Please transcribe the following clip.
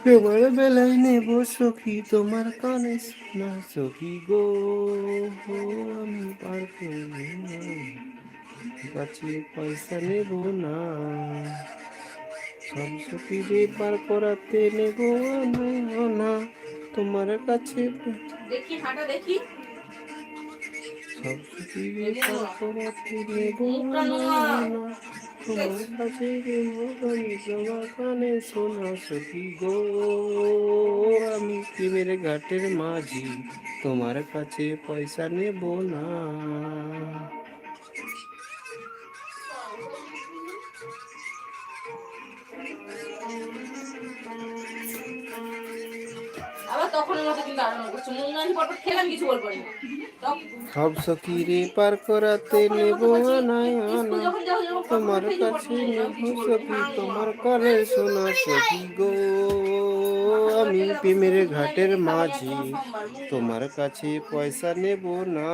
তোমার বেলায় নেব সখী, তোমার কানে শোনা সখী গো, আমি পার করবো না, কাছে পয়সা নেব না, সব সখী রে পার করাতে নেব না, তোমার কাছে দেখি হাঁটা দেখি। সব সখী রে পার করাতে নেব মুখটা না, নোংরা। তোমার কাছে নেব আমি, তোমার কানে শোনা সখী গো, আমি প্রেমের ঘাটের মাঝি, তোমার কাছে পয়সা নেব না। আবার তখনের মতো কিন্তু আরম্ভ করছে, মুখ নাকি পরপর খেলাম, কিছু বলবো না। সব সখী রে পার করাতে তখনের নেব মতো বলছি না, স্কুল যখন যাও যখন পরপর তোমার খেয়ে পরপর কাছে নিয়ে যাও, নেব কিছু বলবো না, সখী, ভাঙ মা তোমার কানে শোনা সখী গো, আমি প্রেমের ঘাটের মাঝি, তোমার কাছে পয়সা নেব না।